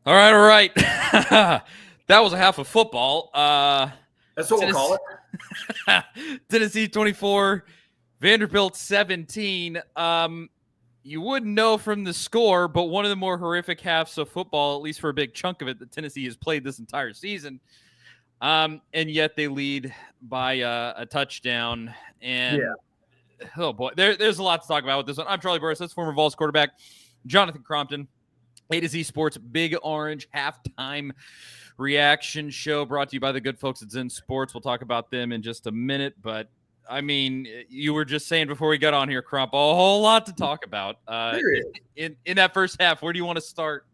All right. That was a half of football. That's what we'll call it. Tennessee 24, Vanderbilt 17. You wouldn't know from the score, but one of the more horrific halves of football, at least for a big chunk of it, that Tennessee has played this entire season. And yet they lead by a touchdown. And oh boy, there's a lot to talk about with this one. I'm Charlie Burris. That's former Vols quarterback Jonathan Crompton. A to Z Sports Big Orange halftime reaction show brought to you by the good folks at Zen Sports. We'll talk about them in just a minute, but I mean, you were just saying before we got on here, Crump, a whole lot to talk about in that first half. Where do you want to start?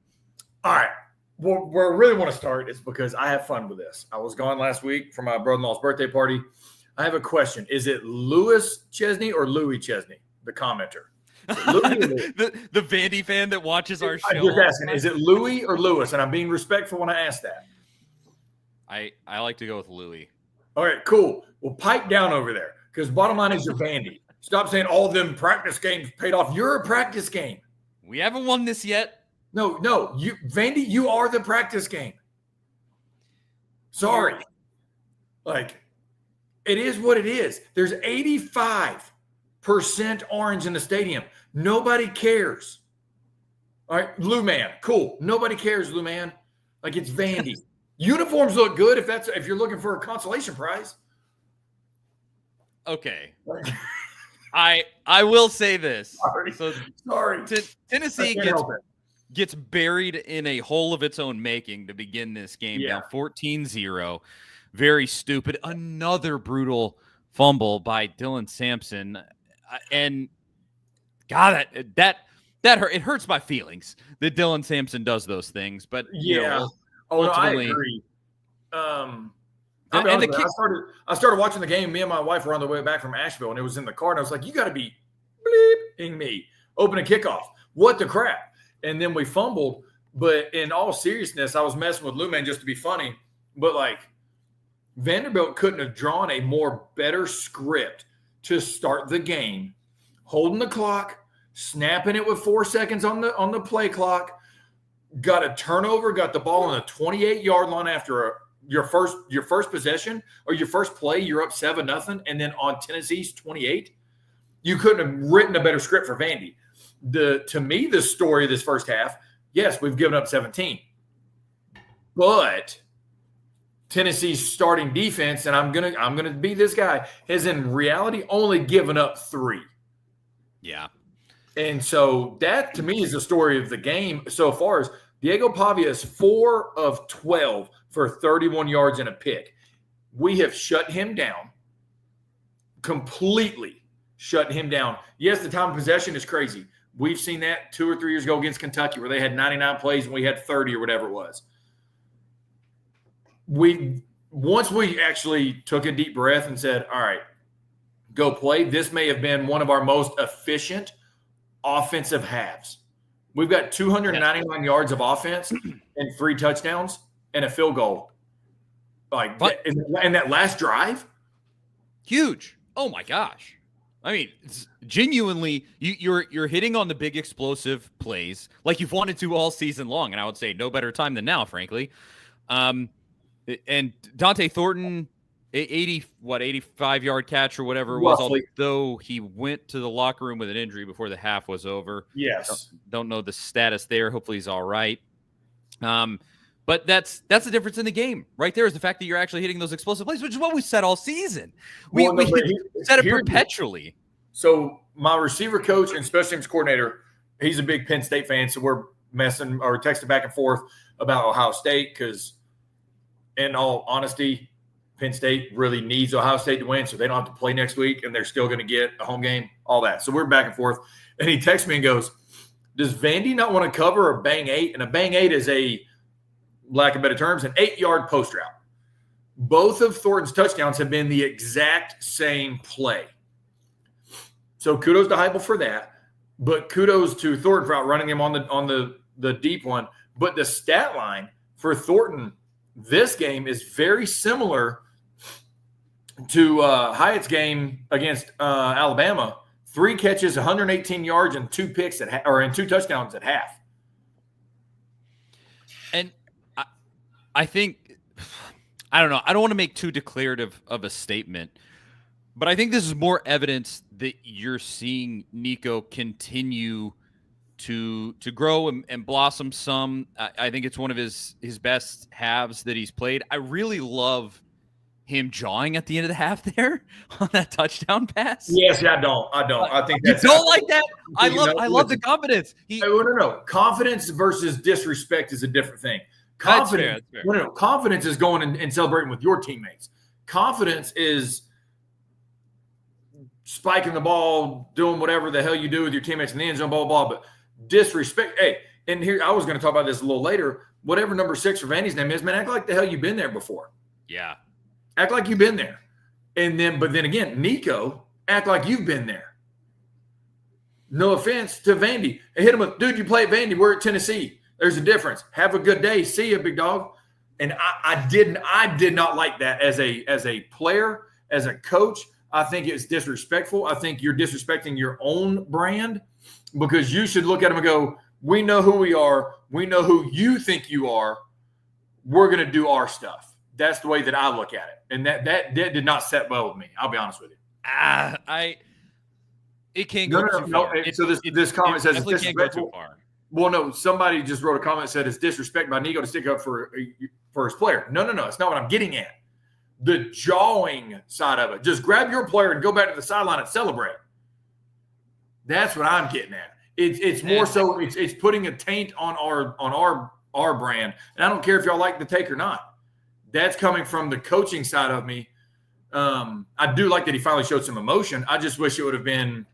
All right. Well, where I really want to start is because I have fun with this. I was gone last week for my brother-in-law's birthday party. I have a question. Is it Louis Chesney or Louis Chesney, the commenter? the Vandy fan that watches our show. I'm just asking, is it Louis or Louis? And I'm being respectful when I ask that. I like to go with Louis. All right, cool. Well, pipe down over there because bottom line is you're Vandy. Stop saying all them practice games paid off. You're a practice game. We haven't won this yet. No, you Vandy, you are the practice game. Sorry. Like, it is what it is. There's 85% orange in the stadium. Nobody cares. All right, Lou Man, cool. Nobody cares, Lou Man. Like, it's Vandy. Uniforms look good if you're looking for a consolation prize. Okay. I will say this. Sorry. Tennessee gets buried in a hole of its own making to begin this game, down 14-0. Very stupid. Another brutal fumble by Dylan Sampson. And God, that hurt. It hurts my feelings that Dylan Sampson does those things. But I agree. I started watching the game. Me and my wife were on the way back from Asheville, and it was in the car. And I was like, "You got to be bleeping me opening kickoff. What the crap?" And then we fumbled. But in all seriousness, I was messing with Lou Man just to be funny. But like, Vanderbilt couldn't have drawn a more better script to start the game, holding the clock, snapping it with 4 seconds on the play clock, got a turnover, got the ball on the 28-yard line after your first possession or your first play, you're up 7-0, and then on Tennessee's 28, you couldn't have written a better script for Vandy. To me, the story of this first half, yes, we've given up 17, but Tennessee's starting defense, and I'm gonna be this guy, has in reality only given up 3. Yeah. And so that to me is the story of the game so far. As Diego Pavia is 4 of 12 for 31 yards and a pick. We have shut him down, completely shut him down. Yes, the time of possession is crazy. We've seen that 2 or 3 years ago against Kentucky where they had 99 plays and we had 30 or whatever it was. Once we actually took a deep breath and said, all right, go play, this may have been one of our most efficient offensive halves. We've got 299 yards of offense and 3 touchdowns and a field goal. And that last drive? Huge. Oh, my gosh. I mean, it's genuinely, you're hitting on the big explosive plays like you've wanted to all season long, and I would say no better time than now, frankly. And Dante Thornton, 85-yard catch or whatever it was, although he went to the locker room with an injury before the half was over. Yes. Don't know the status there. Hopefully he's all right. But that's the difference in the game right there, is the fact that you're actually hitting those explosive plays, which is what we said all season. We said it perpetually. So my receiver coach and special teams coordinator, he's a big Penn State fan, so we're messing or texting back and forth about Ohio State because, in all honesty, Penn State really needs Ohio State to win, so they don't have to play next week, and they're still going to get a home game, all that. So we're back and forth. And he texts me and goes, does Vandy not want to cover a bang 8? And a bang 8 is lack of better terms, an 8-yard post route. Both of Thornton's touchdowns have been the exact same play. So kudos to Heupel for that, but kudos to Thornton for outrunning him on the deep one. But the stat line for Thornton this game is very similar to Hyatt's game against Alabama. 3 catches, 118 yards, and 2 picks and 2 touchdowns at half. And I think, I don't know. I don't want to make too declarative of a statement, but I think this is more evidence that you're seeing Nico continue to grow and blossom some. I think it's one of his best halves that he's played. I really love him jawing at the end of the half there on that touchdown pass. Yes, I don't. I think that's you don't like that. I love the confidence. No. Confidence versus disrespect is a different thing. Confidence. That's fair. No. Confidence is going and celebrating with your teammates. Confidence is spiking the ball, doing whatever the hell you do with your teammates in the end zone, blah, blah, blah. But disrespect. Hey, and here I was going to talk about this a little later. Whatever number 6 for Vandy's name is, man, act like the hell you've been there before. Yeah. Act like you've been there. But then again, Nico, act like you've been there. No offense to Vandy. I hit him with, dude, you play at Vandy. We're at Tennessee. There's a difference. Have a good day. See you, big dog. And I did not like that as a player, as a coach. I think it's disrespectful. I think you're disrespecting your own brand because you should look at them and go, we know who we are. We know who you think you are. We're going to do our stuff. That's the way that I look at it. And that did not set well with me. I'll be honest with you. It can't go too far. So this comment says it's can't go too disrespectful. far. Well, no, somebody just wrote a comment that said it's disrespect by Nico to stick up for his player. No. It's not what I'm getting at. The jawing side of it. Just grab your player and go back to the sideline and celebrate. That's what I'm getting at. It's more so it's putting a taint on our brand. And I don't care if y'all like the take or not. That's coming from the coaching side of me. I do like that he finally showed some emotion. I just wish it would have been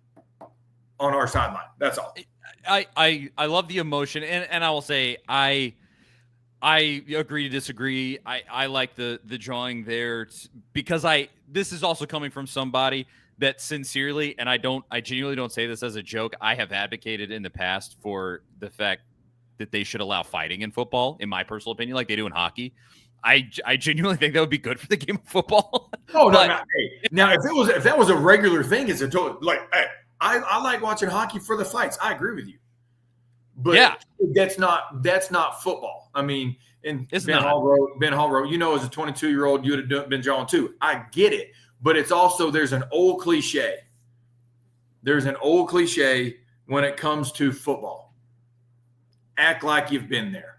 on our sideline. That's all. I love the emotion, and I will say I agree to disagree. I like the drawing there because this is also coming from somebody that sincerely, and I genuinely don't say this as a joke. I have advocated in the past for the fact that they should allow fighting in football, in my personal opinion, like they do in hockey. I genuinely think that would be good for the game of football. Oh, no. Hey, now, if that was a regular thing, it's a total like. Hey, I like watching hockey for the fights. I agree with you, but yeah, that's not football. I mean, and Ben Hall wrote, you know, as a 22-year-old, you would have been jawing too. I get it, but it's also there's an old cliche. There's an old cliche when it comes to football. Act like you've been there.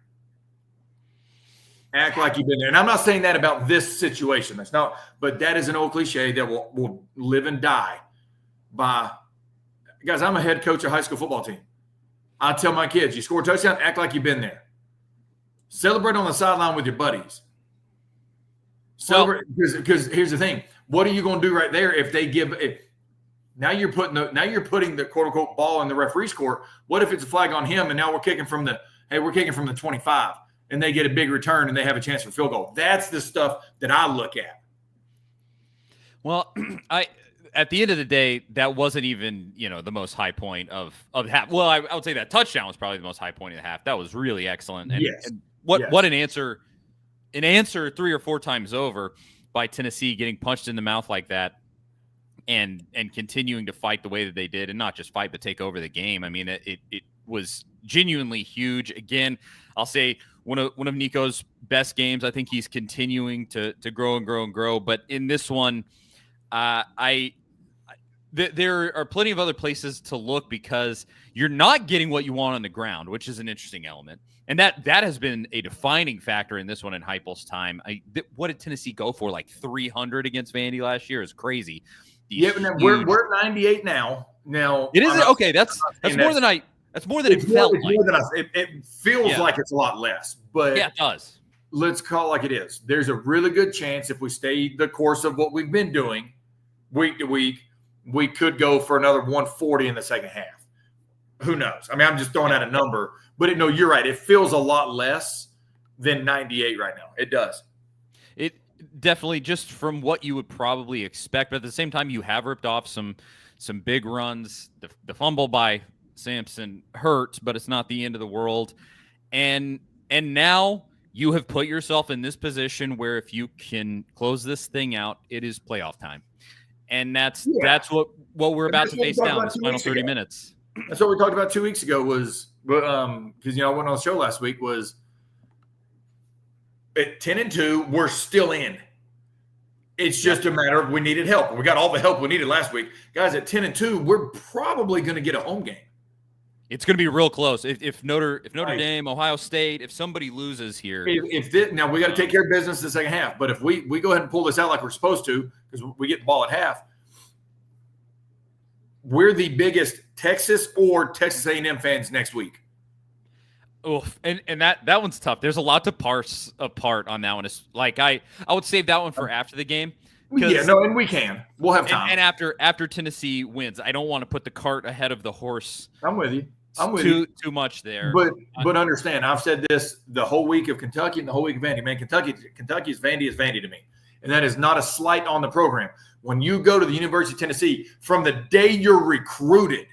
Act like you've been there. And I'm not saying that about this situation. That's not, but that is an old cliche that will live and die by. Guys, I'm a head coach of a high school football team. I tell my kids, you score a touchdown, act like you've been there. Celebrate on the sideline with your buddies. Celebrate because here's the thing. What are you going to do right there if they give now you're putting the quote unquote ball in the referee's court. What if it's a flag on him and now we're kicking from the 25 and they get a big return and they have a chance for field goal? That's the stuff that I look at. Well, at the end of the day, that wasn't even, the most high point of the half. Well, I would say that touchdown was probably the most high point of the half. That was really excellent. And, yes. And what an answer 3 or 4 times over by Tennessee, getting punched in the mouth like that and continuing to fight the way that they did, and not just fight, but take over the game. I mean, it was genuinely huge. Again, I'll say one of Nico's best games. I think he's continuing to grow and grow and grow. But in this one, there are plenty of other places to look because you're not getting what you want on the ground, which is an interesting element. And that has been a defining factor in this one in Heupel's time. What did Tennessee go for? Like 300 against Vandy last year? Is crazy. But we're at 98 now. Now it is okay. That's more than it felt like. It feels like it's a lot less, but yeah, it does. Let's call it like it is. There's a really good chance if we stay the course of what we've been doing week to week, we could go for another 140 in the second half. Who knows? I mean, I'm just throwing out a number, but you're right. It feels a lot less than 98 right now. It does. It definitely, just from what you would probably expect, but at the same time, you have ripped off some big runs. The fumble by Sampson hurts, but it's not the end of the world. And now you have put yourself in this position where if you can close this thing out, it is playoff time. And that's what we're about to face down this final 30 minutes. That's what we talked about 2 weeks ago was, because I went on the show last week, was At 10-2, we're still in. It's just a matter of we needed help. We got all the help we needed last week. Guys, at 10-2, we're probably going to get a home game. It's going to be real close. If Notre Dame, Ohio State, if somebody loses here. Now, we got to take care of business in the second half. But if we go ahead and pull this out like we're supposed to, because we get the ball at half, we're the biggest Texas or Texas A&M fans next week. Oof. And that one's tough. There's a lot to parse apart on that one. It's like I would save that one for after the game. Yeah, no, and we can. We'll have time. And after Tennessee wins, I don't want to put the cart ahead of the horse. I'm with you. Too much there. But understand, I've said this the whole week of Kentucky and the whole week of Vandy. Man, Kentucky's Vandy is Vandy to me. And that is not a slight on the program. When you go to the University of Tennessee, from the day you're recruited,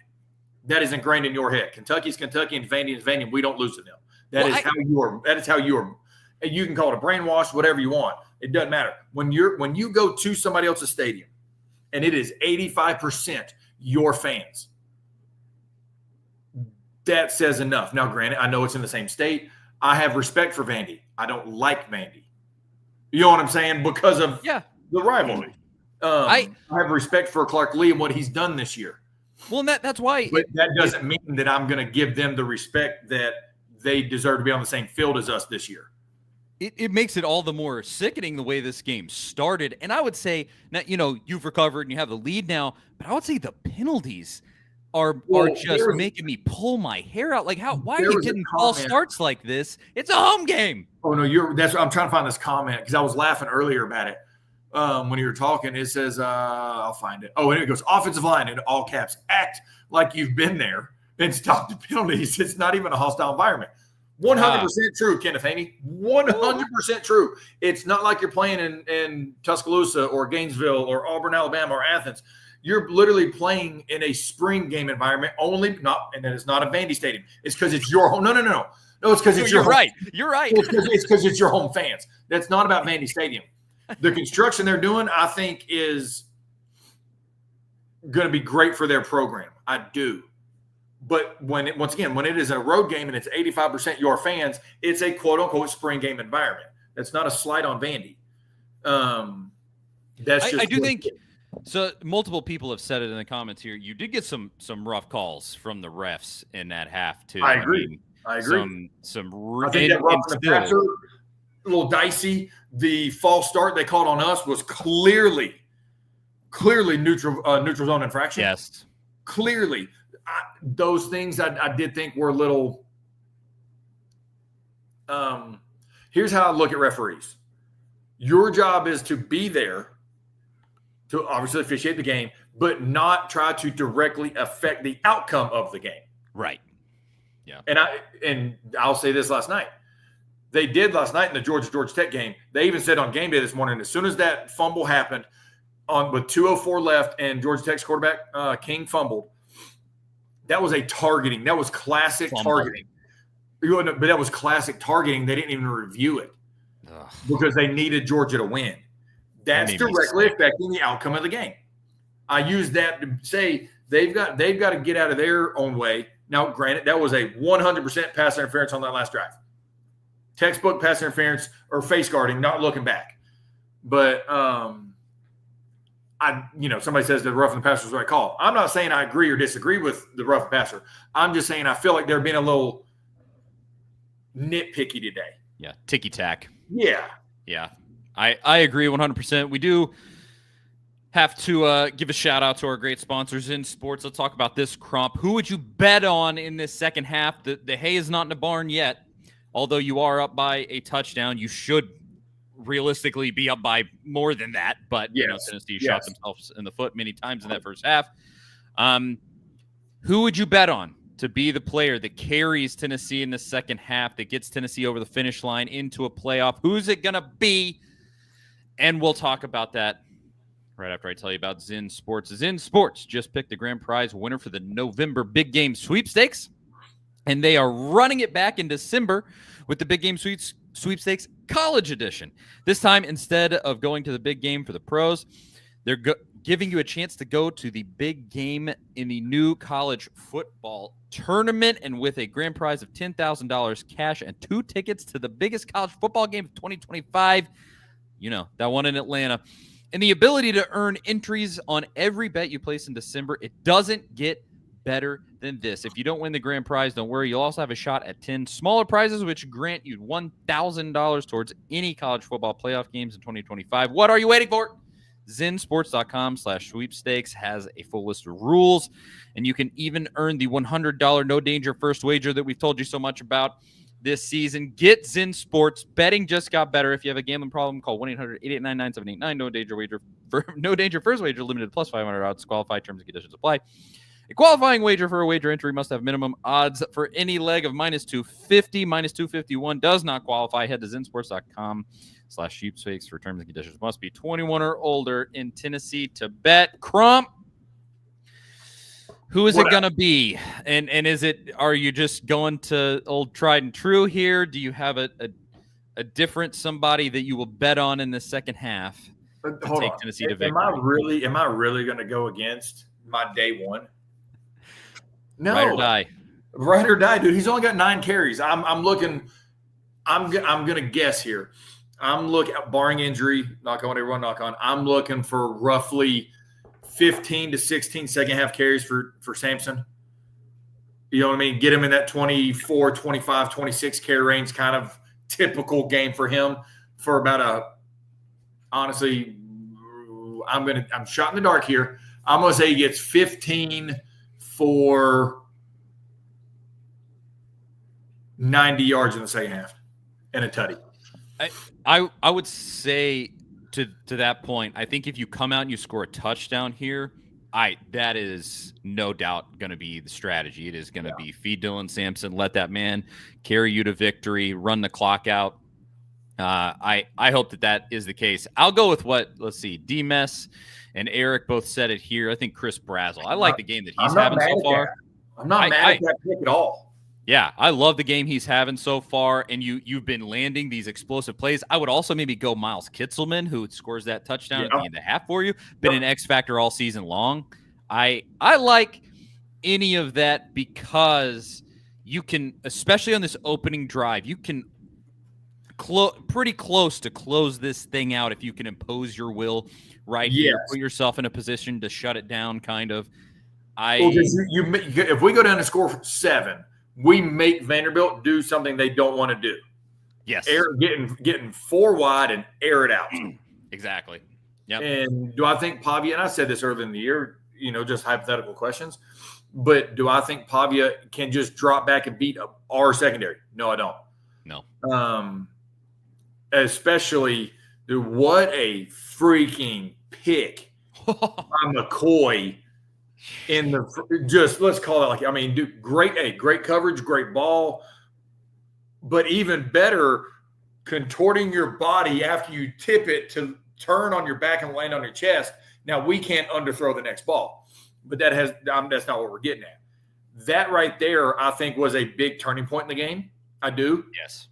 that is ingrained in your head. Kentucky's Kentucky and Vandy is Vandy. We don't lose to them. That is how you are. You can call it a brainwash, whatever you want. It doesn't matter. When you go to somebody else's stadium and it is 85% your fans, that says enough. Now, granted, I know it's in the same state. I have respect for Vandy. I don't like Vandy. You know what I'm saying? Because of the rivalry. I have respect for Clark Lee and what he's done this year. Well, that's why. But that doesn't mean that I'm going to give them the respect that they deserve to be on the same field as us this year. It makes it all the more sickening the way this game started. And I would say, now, you've recovered and you have the lead now, but I would say the penalties are just making me pull my hair out. Like, why are you getting false starts like this? It's a home game. Oh, no, I'm trying to find this comment because I was laughing earlier about it. When you were talking, it says, I'll find it. Oh, and it goes, offensive line in all caps, act like you've been there and stop the penalties. It's not even a hostile environment. 100% true, Kenneth Haney. 100% true. It's not like you're playing in Tuscaloosa or Gainesville or Auburn, Alabama or Athens. You're literally playing in a spring game environment and then it's not a Vandy stadium. It's because it's your home. No, it's because it's your home. Right. You're right. It's because it's your home fans. That's not about Vandy Stadium. The construction they're doing, I think, is going to be great for their program. I do. But when it is a road game and it's 85% your fans, it's a quote-unquote spring game environment. That's not a slight on Vandy. I do think – so multiple people have said it in the comments here. You did get some rough calls from the refs in that half, too. I agree. I think that rough in the passer, a little dicey. The false start they called on us was clearly neutral zone infraction. Yes. Clearly. Those things I did think were a little here's how I look at referees. Your job is to be there to obviously officiate the game, but not try to directly affect the outcome of the game. Right. Yeah. And I'll say this last night. They did last night in the Georgia Tech game. They even said on game day this morning, as soon as that fumble happened with 2:04 left and Georgia Tech's quarterback King fumbled, that was a targeting. That was classic targeting. But that was classic targeting. They didn't even review it because they needed Georgia to win. That's directly affecting the outcome of the game. I use that to say they've got to get out of their own way. Now, granted, that was a 100% pass interference on that last drive. Textbook pass interference or face guarding, not looking back. But somebody says the rough and the passer was the right call. I'm not saying I agree or disagree with the rough and passer. I'm just saying I feel like they're being a little nitpicky today. Yeah, ticky-tack. Yeah. Yeah, I agree 100%. We do have to give a shout-out to our great sponsors Zen Sports. Let's talk about this crop. Who would you bet on in this second half? The hay is not in the barn yet. Although you are up by a touchdown, you should realistically be up by more than that. But Tennessee shot themselves in the foot many times in that first half. Who would you bet on to be the player that carries Tennessee in the second half, that gets Tennessee over the finish line into a playoff? Who's it going to be? And we'll talk about that right after I tell you about Zen Sports. Zen Sports just picked the grand prize winner for the November Big Game Sweepstakes. And they are running it back in December with the Big Game Sweepstakes College Edition. This time, instead of going to the big game for the pros, giving you a chance to go to the big game in the new college football tournament, and with a grand prize of $10,000 cash and 2 tickets to the biggest college football game of 2025. You know, that one in Atlanta. And the ability to earn entries on every bet you place in December. It doesn't get better than this. If you don't win the grand prize, don't worry. You'll also have a shot at 10 smaller prizes, which grant you $1,000 towards any college football playoff games in 2025. What are you waiting for? ZenSports.com/sweepstakes has a full list of rules, and you can even earn the $100 no danger first wager that we've told you so much about this season. Get Zen Sports. Betting just got better. If you have a gambling problem, call 1-800-889-9789. No danger wager. No danger first wager limited to plus 500 odds. Qualify terms and conditions apply. A qualifying wager for a wager entry must have minimum odds for any leg of -250. -251 does not qualify. Head to zensports.com/sheepsfakes for terms and conditions. Must be 21 or older in Tennessee to bet. Crump, who is it going to be? And are you just going to old tried and true here? Do you have a different somebody that you will bet on in the second half to take Tennessee to victory? Am I really going to go against my day one? No. Ride or die. Ride or die, dude. He's only got 9 carries. I'm looking. I'm gonna guess here. I'm looking, barring injury, knock on everyone, knock on. I'm looking for roughly 15 to 16 second half carries for Sampson. You know what I mean? Get him in that 24, 25, 26 carry range, kind of typical game for him for about honestly, I'm shot in the dark here. I'm gonna say he gets 15 for 90 yards in the second half and a tutty. I would say to that point, I think if you come out and you score a touchdown here, that is no doubt going to be the strategy. It is going to be feed Dylan Sampson, let that man carry you to victory, run the clock out. I hope that is the case. I'll go with let's see, D-Mess and Eric both said it here. I think Chris Brazel. I like the game that he's having so far. I'm not mad at that pick at all. Yeah, I love the game he's having so far, and you've been landing these explosive plays. I would also maybe go Miles Kitzelman, who scores that touchdown at the end of the half for you. Been an X factor all season long. I like any of that because you can, especially on this opening drive, you can pretty close to close this thing out if you can impose your will right here, put yourself in a position to shut it down, kind of. If we go down and score 7, we make Vanderbilt do something they don't want to do. Yes, getting 4 wide and air it out. Exactly. Yep. And do I think Pavia? And I said this earlier in the year, just hypothetical questions. But do I think Pavia can just drop back and beat our secondary? No, I don't. No. Especially, dude, what a freaking pick by McCoy in let's call it dude, great coverage, great ball, but even better, contorting your body after you tip it to turn on your back and land on your chest. Now we can't underthrow the next ball, but that's not what we're getting at. That right there, I think, was a big turning point in the game. I do. Yes.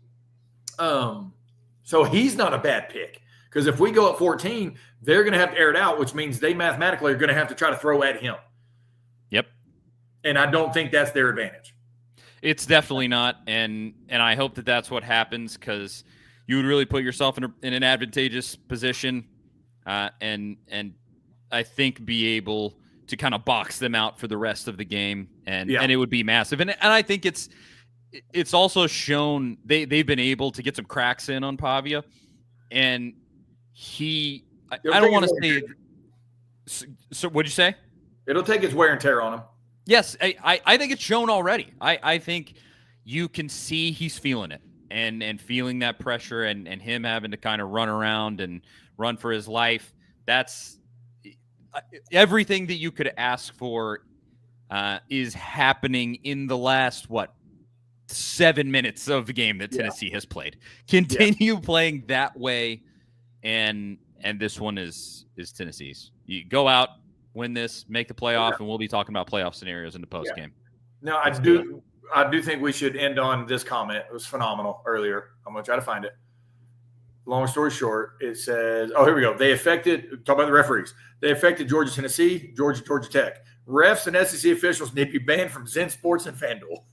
So he's not a bad pick, because if we go up 14, they're going to have to air it out, which means they mathematically are going to have to try to throw at him. Yep. And I don't think that's their advantage. It's definitely not, and I hope that that's what happens, because you would really put yourself in an advantageous position, and I think be able to kind of box them out for the rest of the game, and it would be massive. And I think it's also shown they've been able to get some cracks in on Pavia, and I don't want to say. So what'd you say? It'll take its wear and tear on him. Yes, I think it's shown already. I think you can see he's feeling it and feeling that pressure and him having to kind of run around and run for his life. That's everything that you could ask for is happening in the last, 7 minutes of the game that Tennessee has played. Continue playing that way, and this one is Tennessee's. You go out, win this, make the playoff, and we'll be talking about playoff scenarios in the post game. Now, I do think we should end on this comment. It was phenomenal earlier. I'm going to try to find it. long story short, it says, oh, here we go. Talk about the referees. They affected Georgia, Tennessee, Georgia, Georgia Tech. Refs and SEC officials need to be banned from Zen Sports and FanDuel.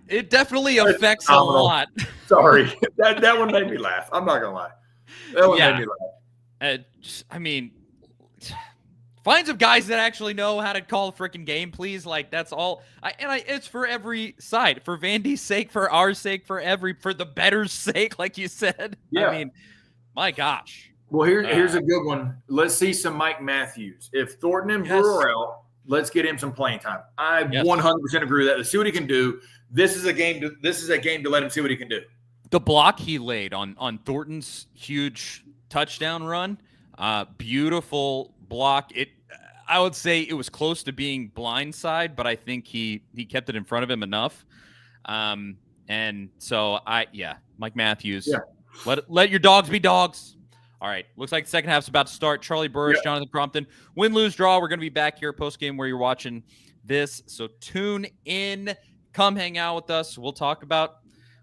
It definitely affects a lot. Sorry. That one made me laugh. I'm not going to lie. That one made me laugh. I mean, find some guys that actually know how to call a freaking game, please. Like, that's all. It's for every side. For Vandy's sake, for our sake, for the better's sake, like you said. Yeah. I mean, my gosh. Well, here's a good one. Let's see some Mike Matthews. If Thornton and Brewer are out, let's get him some playing time. I 100% agree with that. Let's see what he can do. This is a game to let him see what he can do. The block he laid on Thornton's huge touchdown run, beautiful block. I would say it was close to being blindside, but I think he kept it in front of him enough. And so Mike Matthews. Yeah. Let your dogs be dogs. All right. Looks like the second half's about to start. Charlie Burris, Jonathan Crompton. Win, lose, draw. We're going to be back here post-game where you're watching this. So tune in. Come hang out with us. We'll talk about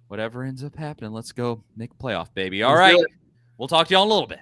whatever ends up happening. Let's go make a playoff, baby. All right. We'll talk to y'all in a little bit.